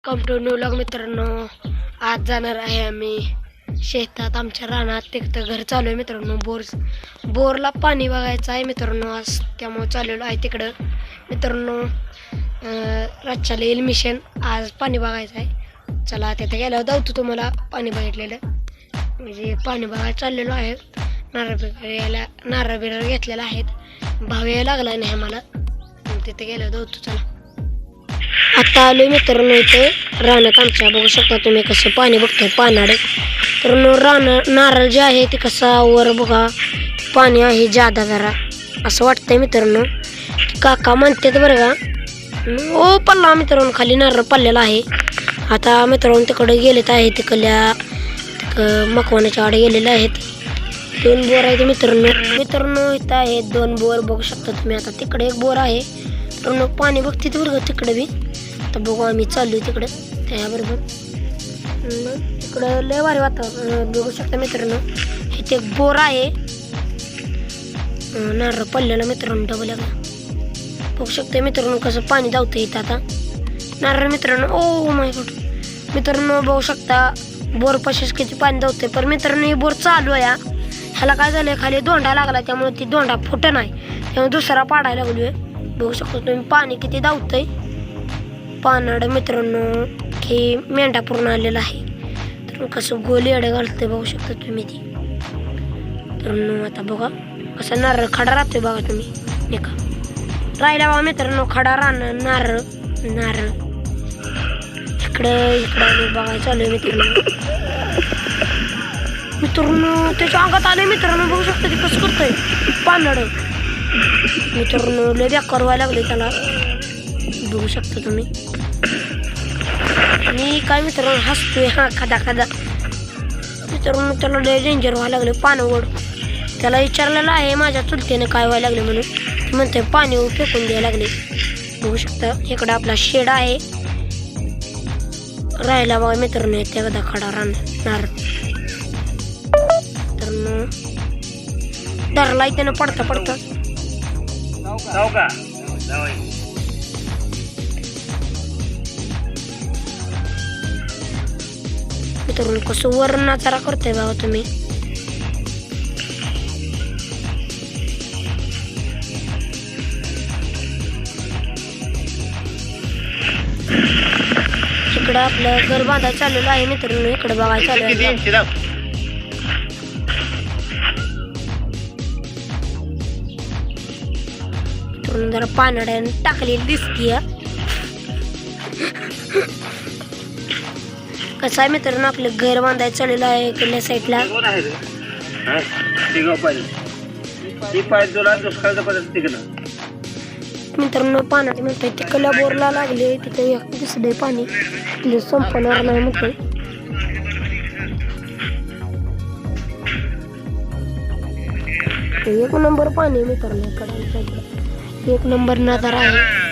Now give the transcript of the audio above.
Welcome to new vlog मित्रांनो. आज जाणार आहे आम्ही शेतात आमच्या रानात. तिथं घर चालू आहे मित्रांनो. बोरला पाणी बघायचं आहे मित्रांनो आज, त्यामुळे चाललेलो आहे तिकडं मित्रांनो. रातच्याला येईल मिशन, आज पाणी बघायचं आहे. चला तिथे गेल्यावर जाऊ तुम्हाला पाणी बघितलेलं, म्हणजे पाणी बघायला चाललेलो आहे. नारळ बिरळ घेतलेला आहेत. भाव यायला लागला नाही आम्हाला, तिथे गेल्यावर जाऊ. चला आता आलोय मित्रांनो इथे रानात आमच्या. बघू शकता तुम्ही कसं पाणी बघताय पानाडे. तर नारळ जे आहे ते कसा वर बघा पाणी आहे जादा जरा असं वाटतंय मित्रांनो. काका म्हणतात बरं का. ओ पल्ला मित्रांनो, खाली नारळ पडलेला आहे. आता मित्रांनो तिकडे गेलेत आहे, तिकडल्या मकवानाच्या आडे गेलेले आहेत. 2 बोर आहेत मित्रांनो इथं आहेत 2 बोर बघू शकता तुम्ही. आता तिकडे 1 बोर आहे मित्रांनो. पाणी बघते ते बरं तिकडे बी. तर बघू आम्ही चाललोय तिकडे त्याबरोबर. तिकडं लय भारी वातावरण बघू शकता मित्रांनो. इथे 1 बोर आहे. नारळ पडलेला मित्रांनो डबल बघू शकता मित्रांनो कसं पाणी धावतं इथं आता नारळ मित्रांनो. ओ माय गॉड मित्रांनो बघू शकता बोर पाशीच किती पाणी धावतंय. पण मित्रांनो हे बोर चालू आहे. ह्याला काय झालंय खाली दोंडा लागला, त्यामुळे ती दोंडा फुट नाही, त्यामुळे दुसरा पाडायला लागलोय. बघू शकता तुम्ही पाणी किती धावतंय पानाड मित्रांनो. हे मेंढा पूर्ण आलेला आहे. तर कसं गोली अडे घालतंय बघू शकता तुम्ही ती. तर आता बघा कसं नारळ खडा राहतोय बघा तुम्ही. नाही का राहिला बघा मित्रांनो खडा राहणार नारळ. इकडं बघायला चालू आहे मित्रांनो. त्याच्या अंगात आले मित्रांनो. बघू शकता ते कसं करतंय पानाड मित्रांनो. लय बेकार व्हायला लागले त्याला बघू शकता तुम्ही. आणि काय मित्रांनो हसतोय हा खादा मित्रांनो. त्याला लय डेंजर व्हायला लागले पाणवड. त्याला विचारलेलं आहे माझ्या चुलतीने काय व्हायला लागले म्हणून. ते म्हणते पाणी फेकून द्यायला लागले. बघू शकता इकडे आपला शेड आहे. राहिला बघा मित्रांनो एकदा खडा राहणार तर धरला त्यानं पडता मित्रांनो कसं वर नाचारा करताय बाबा तुम्ही. इकडं आपलं घर बांधायला चाललेलं आहे मित्रांनो. इकडे बघायला चालू आहे. जरा पानाड्याने टाकलेली दिसतीय. कसं आहे मित्रांनो आपलं घर बांधायला चाललेलं आहे. इकडल्या साईडला मित्रांनो पानाडे म्हणतोय तिकडल्या बोरला लागले. तिथे दिसतंय पाणी संपणार नाही म्हणतोय. एक नंबर पाणी मित्रांनो. 1 नंबर नजारा आहे.